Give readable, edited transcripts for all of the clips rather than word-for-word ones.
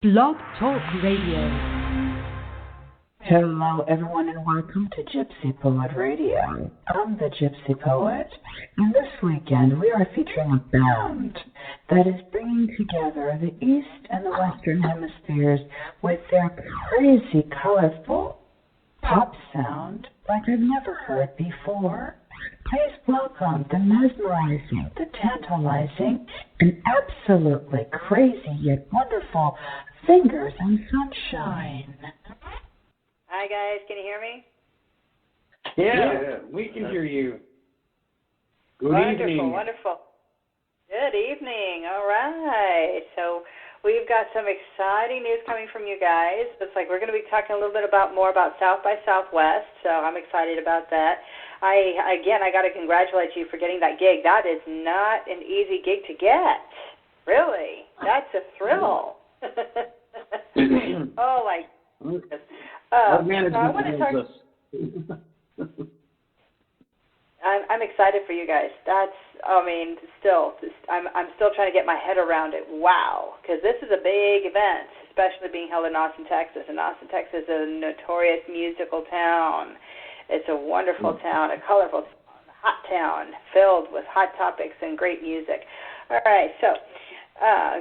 Blog Talk Radio. Hello, everyone, and welcome to Gypsy Poet Radio. I'm the Gypsy Poet, and this weekend we are featuring a band that is bringing together the East and the Western hemispheres with their crazy, colorful pop sound like I've never heard before. Please welcome the mesmerizing, the tantalizing, and absolutely crazy yet wonderful Fingers and Sunshine. Hi guys, can you hear me? Yeah, we can hear you. Good evening. Wonderful. Good evening. All right. So we've got some exciting news coming from you guys. Looks like we're going to be talking a little bit more about South by Southwest. So I'm excited about that. I got to congratulate you for getting that gig. That is not an easy gig to get. Really, that's a thrill. Oh my goodness. Our management so I'm excited for you guys. I'm still trying to get my head around it. Wow, because this is a big event, especially being held in Austin, Texas. And Austin, Texas is a notorious musical town. It's a wonderful town, a colorful town, a hot town filled with hot topics and great music. All right, so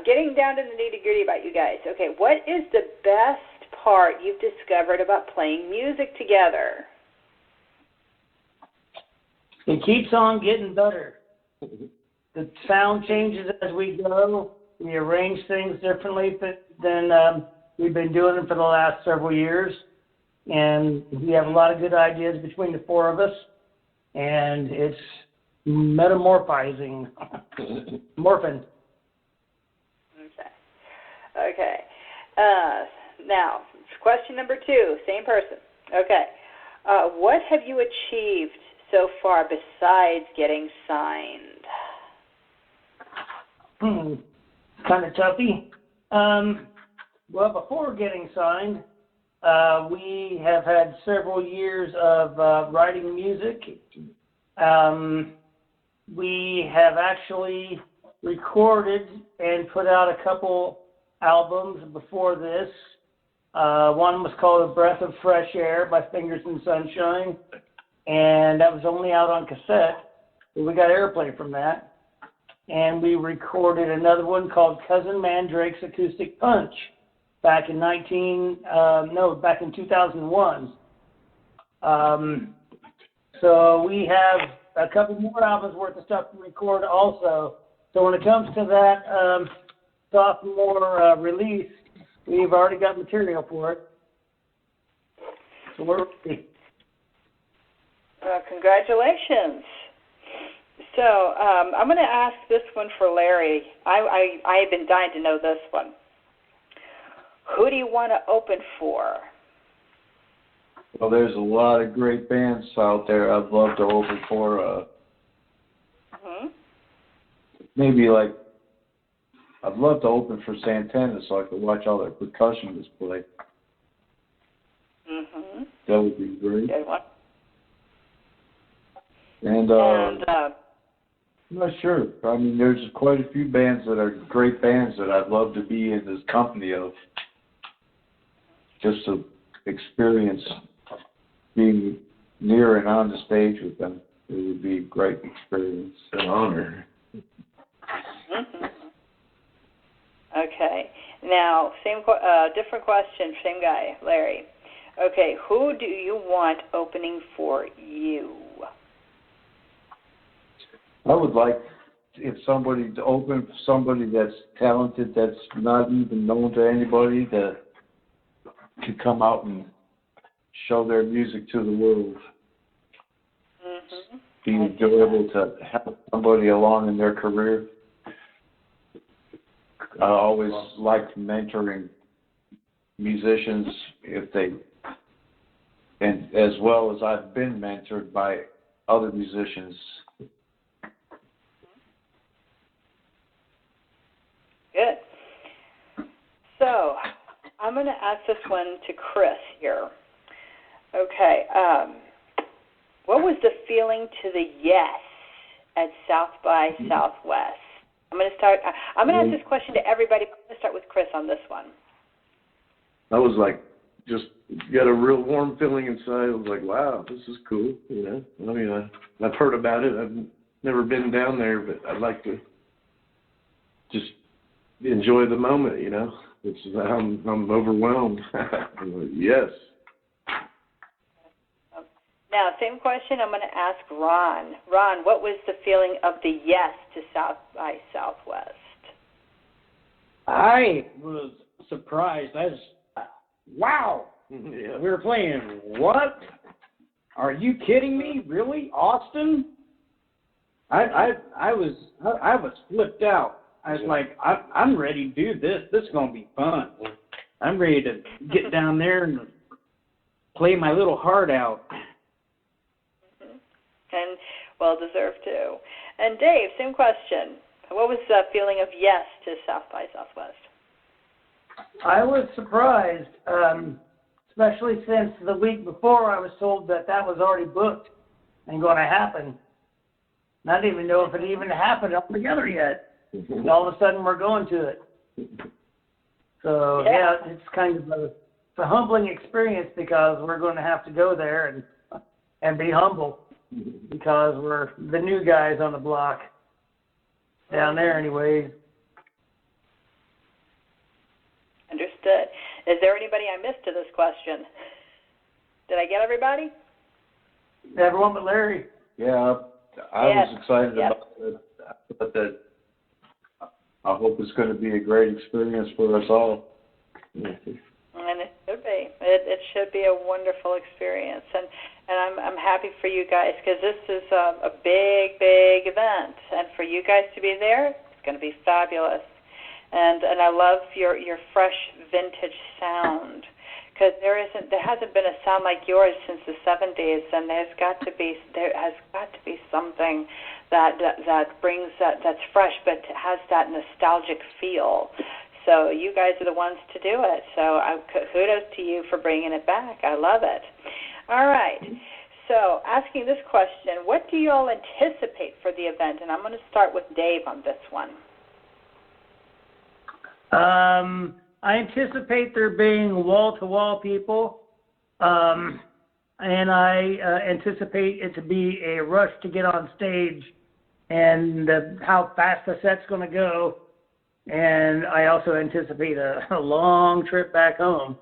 getting down to the nitty-gritty about you guys. Okay, what is the best part you've discovered about playing music together? It keeps on getting better. The sound changes as we go. We arrange things differently than we've been doing them for the last several years. And we have a lot of good ideas between the four of us. And it's metamorphizing. Morphing. Okay. Now, question number 2, same person. Okay. What have you achieved so far besides getting signed? Kind of toughy. Well, before getting signed, we have had several years of writing music. We have actually recorded and put out a couple albums before this. One was called A Breath of Fresh Air by Fingers and Sunshine, and that was only out on cassette, but we got airplay from that. And we recorded another one called Cousin Mandrake's Acoustic Punch back in 2001. So we have a couple more albums worth of stuff to record also. So when it comes to that sophomore release, we've already got material for it. So we're ready. Congratulations. So I'm going to ask this one for Larry. I have been dying to know this one. Who do you want to open for? Well, there's a lot of great bands out there I'd love to open for. Maybe I'd love to open for Santana so I could watch all their percussionists play. That would be great. Good one. And I'm not sure. I mean, there's quite a few bands that are great bands that I'd love to be in this company of, just to experience being near and on the stage with them. It would be a great experience, an honor. Okay. Now, different question, same guy, Larry. Okay, who do you want opening for you? I would like if somebody to open for somebody that's talented, that's not even known to anybody, that could come out and show their music to the world. Be enjoyable to help somebody along in their career. I always liked mentoring musicians and as well as I've been mentored by other musicians. Good. So I'm going to ask this one to Chris here. Okay. What was the feeling to the yes at South by Southwest? I'm going to ask this question to everybody. I'm going to start with Chris on this one. I was like, just got a real warm feeling inside. I was like, wow, this is cool. You know, I mean, I've heard about it. I've never been down there, but I'd like to just enjoy the moment. You know, I'm overwhelmed. Yes. Now, same question I'm going to ask Ron. Ron, what was the feeling of the yes to South by Southwest? I was surprised. Wow. Yeah. We were playing what? Are you kidding me? Really? Austin? I was flipped out. I was like, I'm ready to do this. This is going to be fun. I'm ready to get down there and play my little heart out. And well-deserved, too. And Dave, same question. What was the feeling of yes to South by Southwest? I was surprised, especially since the week before I was told that was already booked and going to happen. And I didn't even know if it even happened altogether yet. And all of a sudden, we're going to it. So, yeah it's kind of a humbling experience because we're going to have to go there and be humble. Because we're the new guys on the block down there anyways. Understood. Is there anybody I missed to this question? Did I get everybody? Everyone but Larry. Yeah, I was excited about it. But that I hope it's going to be a great experience for us all. And it should be. It should be a wonderful experience, and I'm happy for you guys because this is a big event, and for you guys to be there, it's going to be fabulous. And I love your fresh vintage sound because there hasn't been a sound like yours since the 70s, and there has got to be something that brings that's fresh but has that nostalgic feel. So you guys are the ones to do it. So kudos to you for bringing it back. I love it. All right. So asking this question, what do you all anticipate for the event? And I'm going to start with Dave on this one. I anticipate there being wall-to-wall people, and I anticipate it to be a rush to get on stage and how fast the set's going to go. And I also anticipate a long trip back home.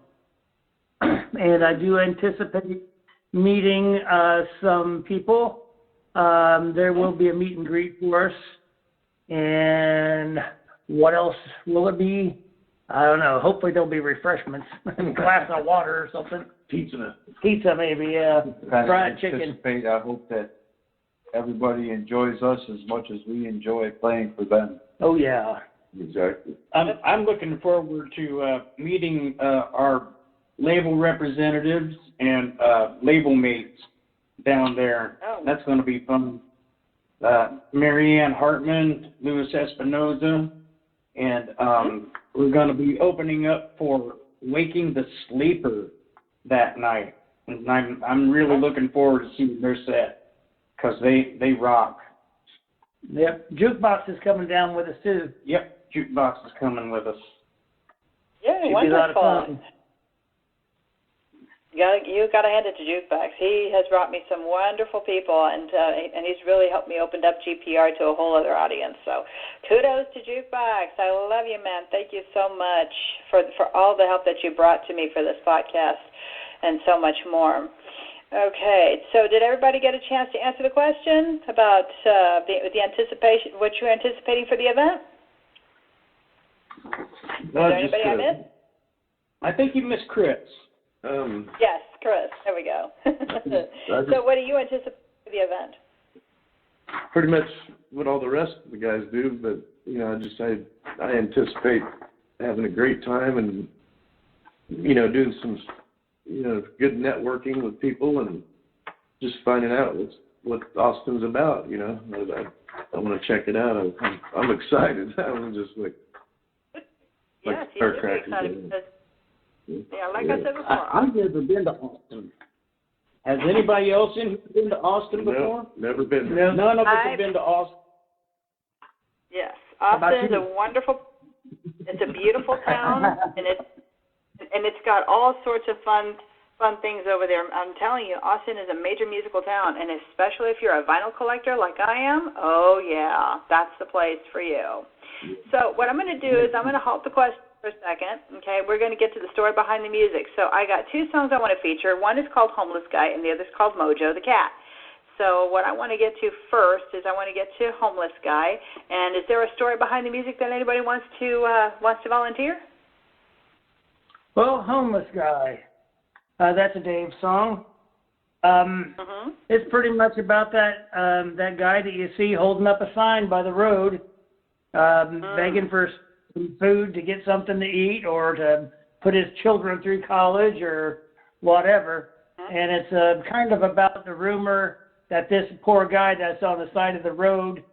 And I do anticipate meeting some people. There will be a meet and greet for us. And what else will it be? I don't know. Hopefully there'll be refreshments. A glass of water or something. Pizza maybe, yeah. Fried chicken. I hope that everybody enjoys us as much as we enjoy playing for them. Oh, yeah. Exactly. I'm looking forward to meeting our label representatives and label mates down there. Oh. That's going to be fun. Marianne Hartman, Louis Espinoza, and we're going to be opening up for Waking the Sleeper that night. And I'm really looking forward to seeing their set because they rock. Yep. Jukebox is coming down with us, too. Yep. Jukebox is coming with us. Yeah, Should wonderful. be a lot of fun. You got to hand it to Jukebox. He has brought me some wonderful people, and he's really helped me open up GPR to a whole other audience. So kudos to Jukebox. I love you, man. Thank you so much for all the help that you brought to me for this podcast and so much more. Okay, so did everybody get a chance to answer the question about the anticipation, what you're anticipating for the event? Is there anybody I missed? I think you missed Chris. Yes, Chris. There we go. So what do you anticipate for the event? Pretty much what all the rest of the guys do, but I anticipate having a great time and doing some good networking with people and just finding out what Austin's about. I want to check it out. I'm excited. I'm just like yes, you should be excited because, like I said before, I've never been to Austin. Has anybody else in here been to Austin before? No, never been. No, none of us have been to Austin. Yes, Austin is a wonderful. It's a beautiful town, and it's got all sorts of fun things over there. I'm telling you, Austin is a major musical town, and especially if you're a vinyl collector like I am, oh yeah, that's the place for you. So what I'm going to do is I'm going to halt the question for a second. Okay, we're going to get to the story behind the music. So I got two songs I want to feature. One is called Homeless Guy, and the other is called Mojo the Cat. So what I want to get to first is I want to get to Homeless Guy. And is there a story behind the music that anybody wants to volunteer? Well, Homeless Guy. That's a Dave song. It's pretty much about that guy that you see holding up a sign by the road, begging for some food to get something to eat or to put his children through college or whatever. And it's kind of about the rumor that this poor guy that's on the side of the road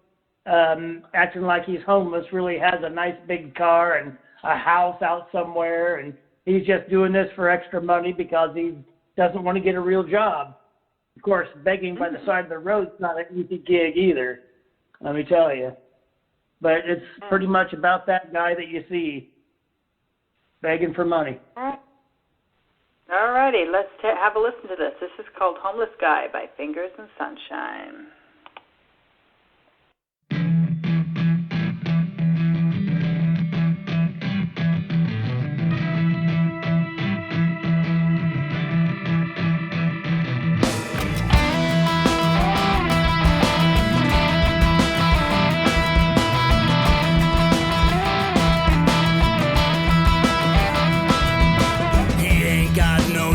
acting like he's homeless really has a nice big car and a house out somewhere, and he's just doing this for extra money because he doesn't want to get a real job. Of course, begging by the side of the road is not an easy gig either, let me tell you. But it's pretty much about that guy that you see begging for money. All righty, let's have a listen to this. This is called Homeless Guy by Fingers and Sunshine.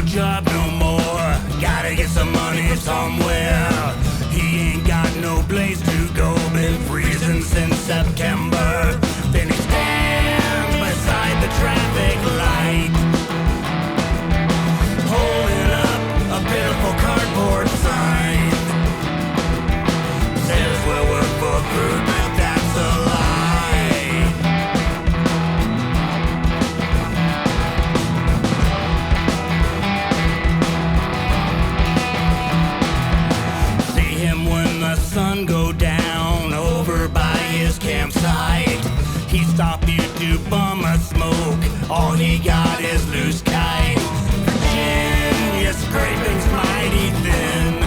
Job no more, gotta get some money somewhere. He ain't got no place to go, been freezing since September. Then he stands beside the traffic light, holding up a pitiful cardboard sign. Says we'll work for food, but that's a lie. Sun go down over by his campsite. He stopped you to bum a smoke. All he got is loose kite. Virginia scraping's mighty thin.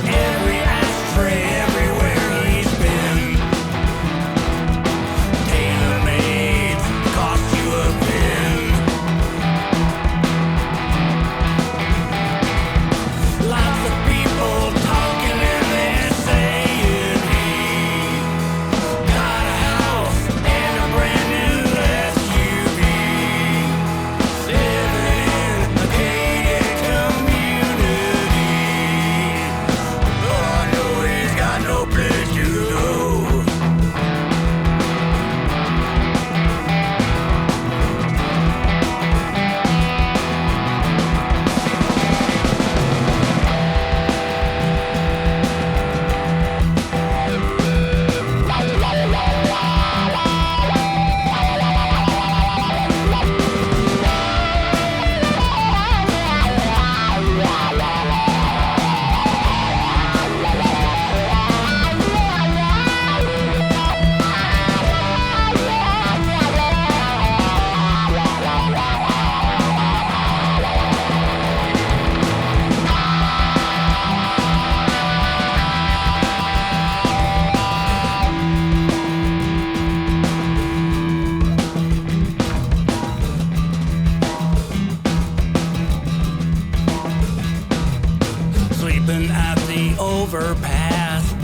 Every ashtray everywhere he's been. Tailor-made cost you a pin. Lots of people talking.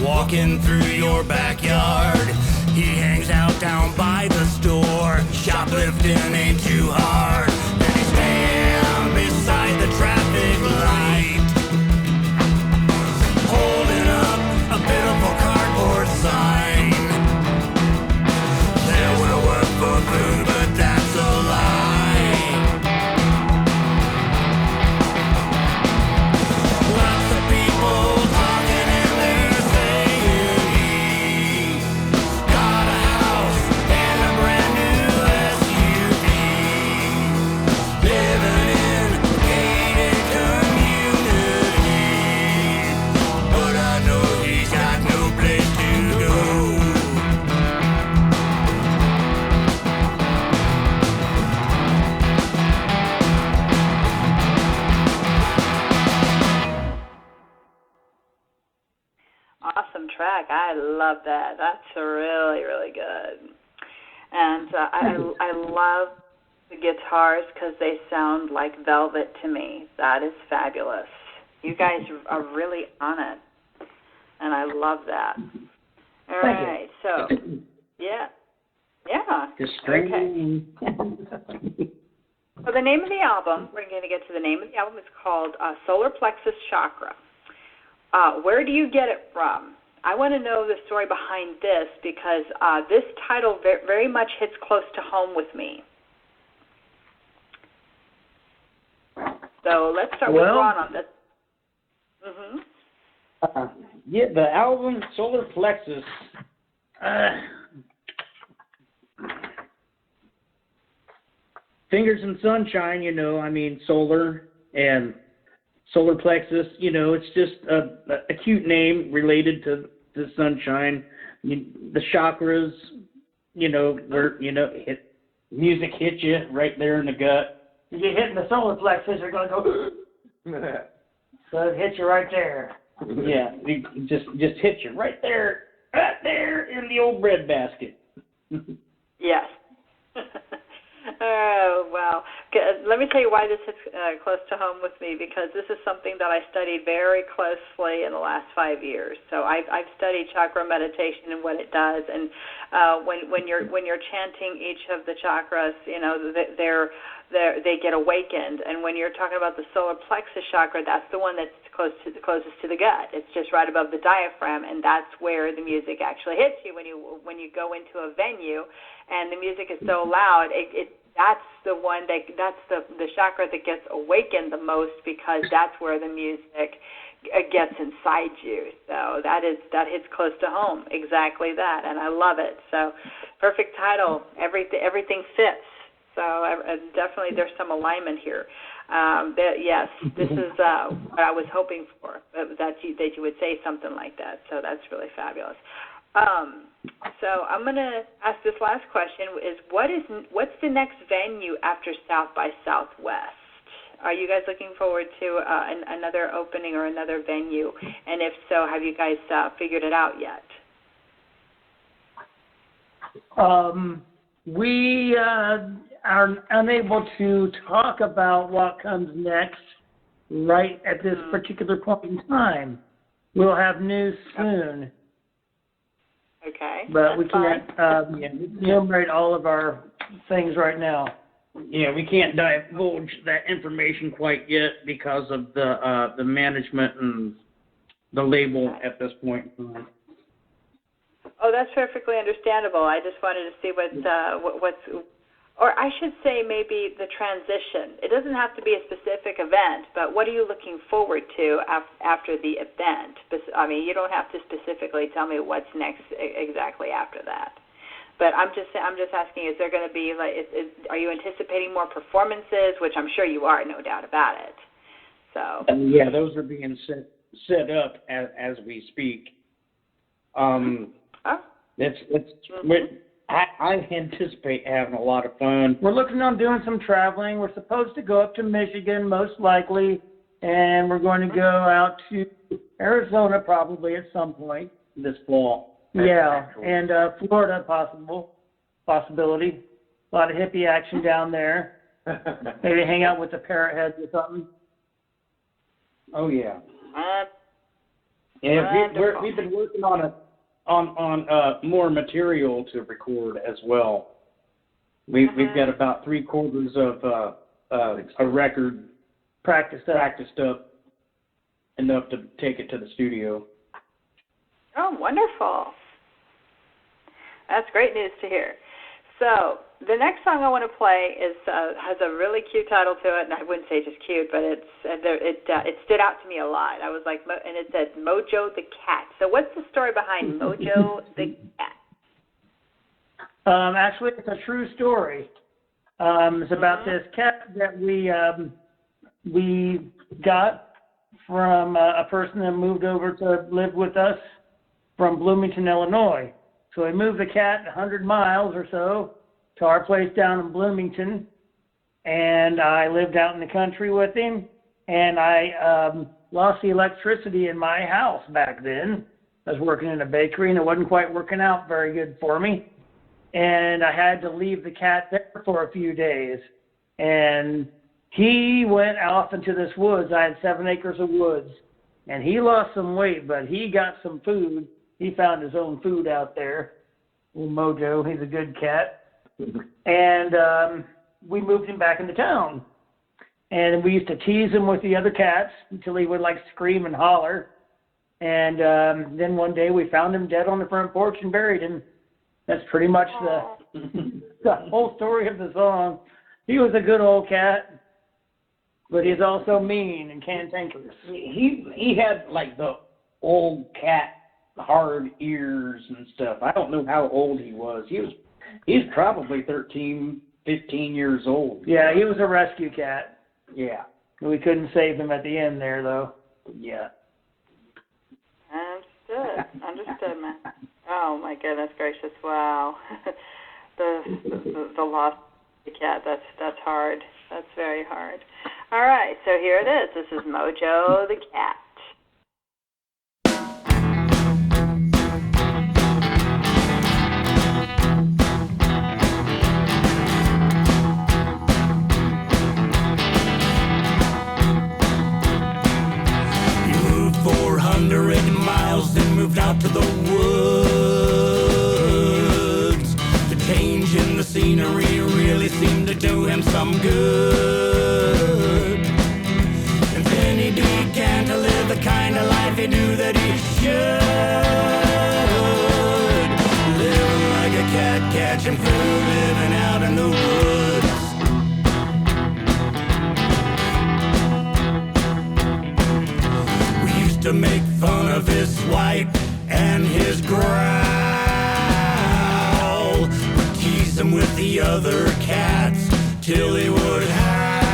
Walking through your backyard, he hangs out down by the store. Shoplifting ain't too hard. Then he stands beside the traffic light, holding up a pitiful cardboard sign. There will work for food, but that's a lie. Lots of people talking in there. Got a house and a brand new SUV. back. I love that. That's really, really good. And I love the guitars because they sound like velvet to me. That is fabulous. You guys are really on it, and I love that. All right, so yeah. Just string. Okay. So the name of the album, we're going to get to the name of the album. It's called Solar Plexus Chakra. Where do you get it from? I want to know the story behind this because this title very much hits close to home with me. So let's start with Ron on this. Yeah, the album Solar Plexus. Fingers and sunshine, solar and solar plexus, it's just a cute name related to the sunshine. The chakras, where, music hits you right there in the gut. You get hit in the solar plexus, you're going to go, so it hits you right there. Yeah, it just hits you right there in the old breadbasket. Yes. Oh, wow. Let me tell you why this hits close to home with me, because this is something that I studied very closely in the last 5 years. So I've studied chakra meditation and what it does, and when you're chanting each of the chakras, they get awakened. And when you're talking about the solar plexus chakra, that's the one that's closest to the gut. It's just right above the diaphragm, and that's where the music actually hits you when you go into a venue, and the music is so loud. That's the one that's the chakra that gets awakened the most, because that's where the music gets inside you. So that hits close to home. Exactly that, and I love it. So perfect title. Everything fits. So definitely there's some alignment here. Yes, this is what I was hoping for, that you would say something like that. So that's really fabulous. So I'm going to ask this last question: is what's the next venue after South by Southwest? Are you guys looking forward to another opening or another venue? And if so, have you guys figured it out yet? We are unable to talk about what comes next right at this particular point in time. We'll have news soon. Okay. But we can't enumerate all of our things right now. Yeah, we can't divulge that information quite yet because of the management and the label at this point. Oh, that's perfectly understandable. I just wanted to see what's, or I should say maybe the transition. It doesn't have to be a specific event, but what are you looking forward to after the event? I mean, you don't have to specifically tell me what's next exactly after that. But I'm just asking, is there going to be, are you anticipating more performances, which I'm sure you are, no doubt about it. So. Yeah, those are being set up as we speak. I anticipate having a lot of fun. We're looking on doing some traveling. We're supposed to go up to Michigan, most likely, and we're going to go out to Arizona probably at some point this fall. Yeah, and Florida possibility. A lot of hippie action down there. Maybe hang out with the parrot heads or something. Oh yeah. We've been working on more material to record as well. We've got about 3/4 of a record practiced up enough to take it to the studio. Oh, wonderful. That's great news to hear. So the next song I want to play has a really cute title to it, and I wouldn't say just cute, but it stood out to me a lot. I was like, and it said Mojo the Cat. So what's the story behind Mojo the Cat? Actually, it's a true story. It's about this cat that we got from a person that moved over to live with us from Bloomington, Illinois. So we moved the cat 100 miles or so to our place down in Bloomington, and I lived out in the country with him, and I lost the electricity in my house back then, I was working in a bakery, and it wasn't quite working out very good for me. And I had to leave the cat there for a few days. And he went off into this woods. I had 7 acres of woods. And he lost some weight, but he got some food. He found his own food out there. Old Mojo, he's a good cat. And we moved him back into town. And we used to tease him with the other cats until he would like scream and holler. And then one day we found him dead on the front porch and buried him. That's pretty much the whole story of the song. He was a good old cat, but he's also mean and cantankerous. He had like the old cat hard ears and stuff. I don't know how old he was. He's probably 13, 15 years old. Yeah, he was a rescue cat. Yeah. We couldn't save him at the end there, though. Yeah. Understood, man. Oh my goodness gracious! Wow, the loss of the cat. That's hard. That's very hard. All right, so here it is. This is Mojo the Cat. You moved 400 miles, then moved out to the woods. The change in the scenery really seemed to do him some good. And then he began to live the kind of life he knew that he should. Living like a cat, catching food, living out in the woods. We used to make fun of his swipe and his growl. We'd tease him with the other cats till he would howl.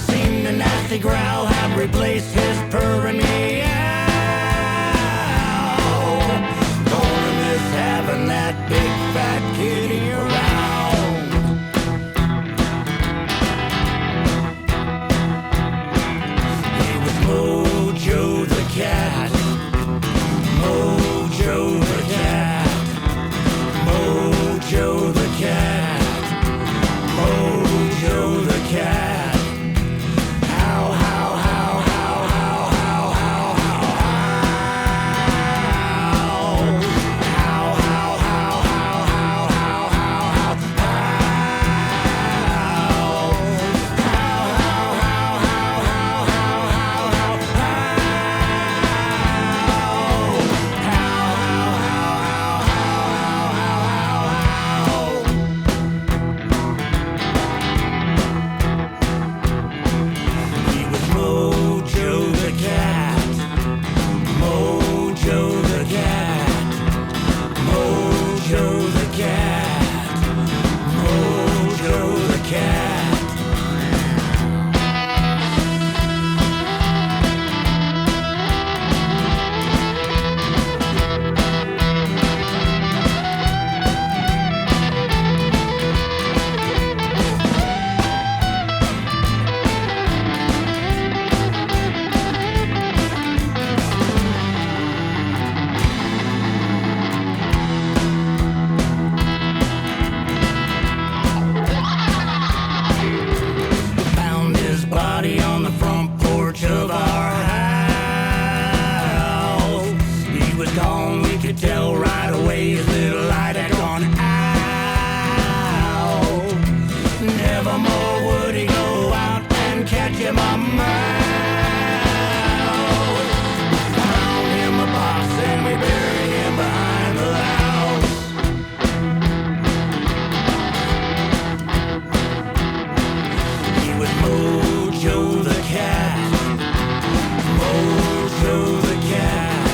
Seemed a nasty growl had replaced his purr and meow. Gonna miss having that big fat kitty around. He was Mojo the Cat. Mojo the Cat. Mojo the Cat. Mojo the Cat. How, how, how, how, how, how, how, how, how, how, how, He was Mojo the Cat. Mojo the Cat. Mojo the Cat. Mojo the Cat. Found his body on the front porch of our house. He was gone, we could tell right away. His little light had gone out. Never more would he go out and catch him a mouse. Found him a box and we buried him behind the house. He was Mojo the Cat. Mojo the Cat.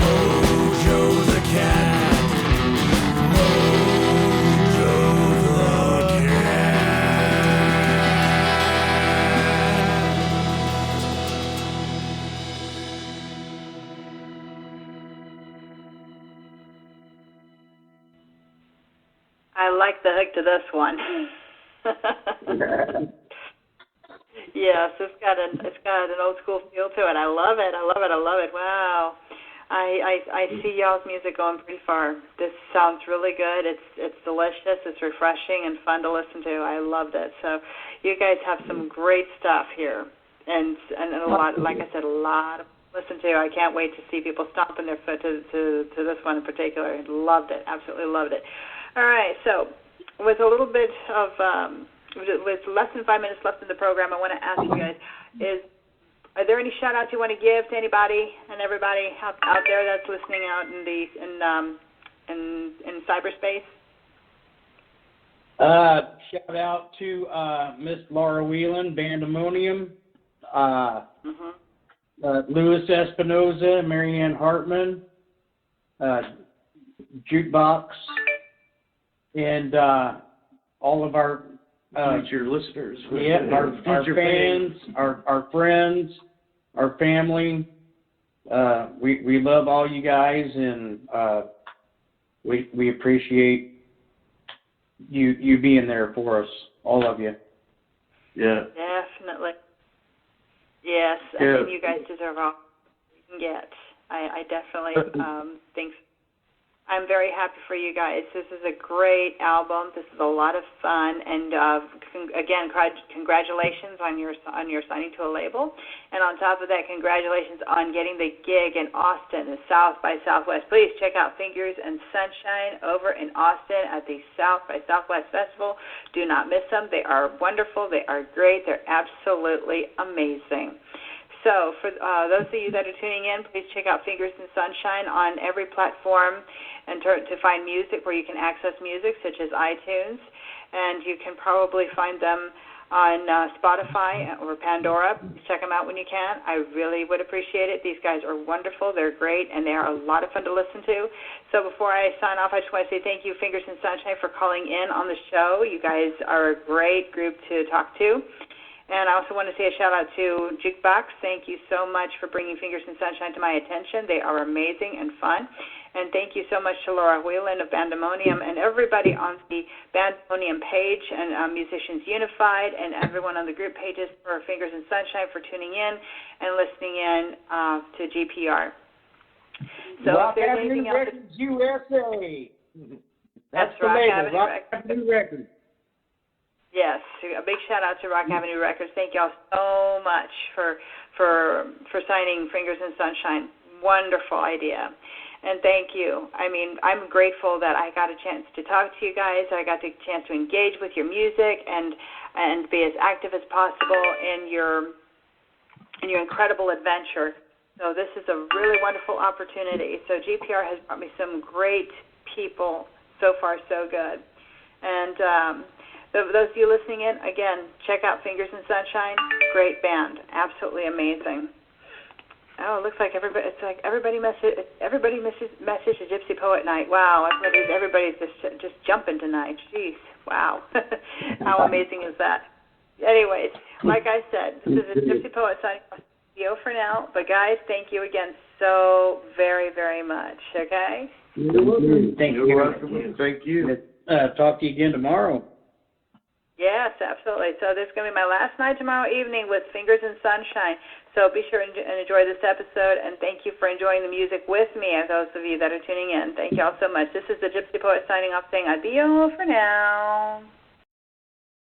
Mojo the Cat. Mojo the I like the hook to this one. Yes, it's got an old school feel to it. I love it. Wow. I see y'all's music going pretty far. This sounds really good. It's delicious. It's refreshing and fun to listen to. I loved it. So you guys have some great stuff here, and a lot, like I said, a lot of listen to. I can't wait to see people stomping their foot to this one in particular. Loved it. Absolutely loved it. All right. So with a little bit of with less than 5 minutes left in the program, I want to ask you guys: are there any shout-outs you want to give to anybody and everybody out there that's listening out in cyberspace? Shout out to Miss Laura Whelan, Bandemonium, Louis Espinoza, Marianne Hartman, Jukebox, and all of our future listeners. Our fans, our friends, our family. We love all you guys, and we appreciate you being there for us, all of you. Yeah. Definitely. Yes, I think you guys deserve all you can get. I definitely think so. I'm very happy for you guys. This is a great album. This is a lot of fun, and again, congratulations on your signing to a label. And on top of that, congratulations on getting the gig in Austin, the South by Southwest. Please check out Fingers and Sunshine over in Austin at the South by Southwest Festival. Do not miss them. They are wonderful. They are great. They're absolutely amazing. So for those of you that are tuning in, please check out Fingers and Sunshine on every platform and to find music where you can access music, such as iTunes. And you can probably find them on Spotify or Pandora. Check them out when you can. I really would appreciate it. These guys are wonderful. They're great, and they are a lot of fun to listen to. So before I sign off, I just want to say thank you, Fingers and Sunshine, for calling in on the show. You guys are a great group to talk to. And I also want to say a shout-out to Jukebox. Thank you so much for bringing Fingers and Sunshine to my attention. They are amazing and fun. And thank you so much to Laura Whelan of Bandemonium and everybody on the Bandemonium page and Musicians Unified and everyone on the group pages for Fingers and Sunshine for tuning in and listening in to GPR. So Rock if there's Avenue anything else... Records USA. That's the Rock label, Avenue Rock Avenue Records. Yes, a big shout out to Rock Avenue Records. Thank y'all so much for signing Fingers and Sunshine. Wonderful idea. And thank you. I mean, I'm grateful that I got a chance to talk to you guys. I got the chance to engage with your music and be as active as possible in your incredible adventure. So this is a really wonderful opportunity. So GPR has brought me some great people. So far, so good. And those of you listening in, again, check out Fingers and Sunshine. Great band. Absolutely amazing. Oh, it looks like everybody messaged a Gypsy Poet night. Wow, everybody's just jumping tonight. Jeez, wow. How amazing is that? Anyways, like I said, this is a Gypsy Poet signing off for now. But guys, thank you again so very, very much. Okay? You're welcome. Thank you. You're welcome. Thank you. Talk to you again tomorrow. Yes, absolutely. So this is going to be my last night tomorrow evening with Fingers and Sunshine. So be sure and enjoy this episode, and thank you for enjoying the music with me, and those of you that are tuning in. Thank you all so much. This is the Gypsy Poet signing off saying adios for now.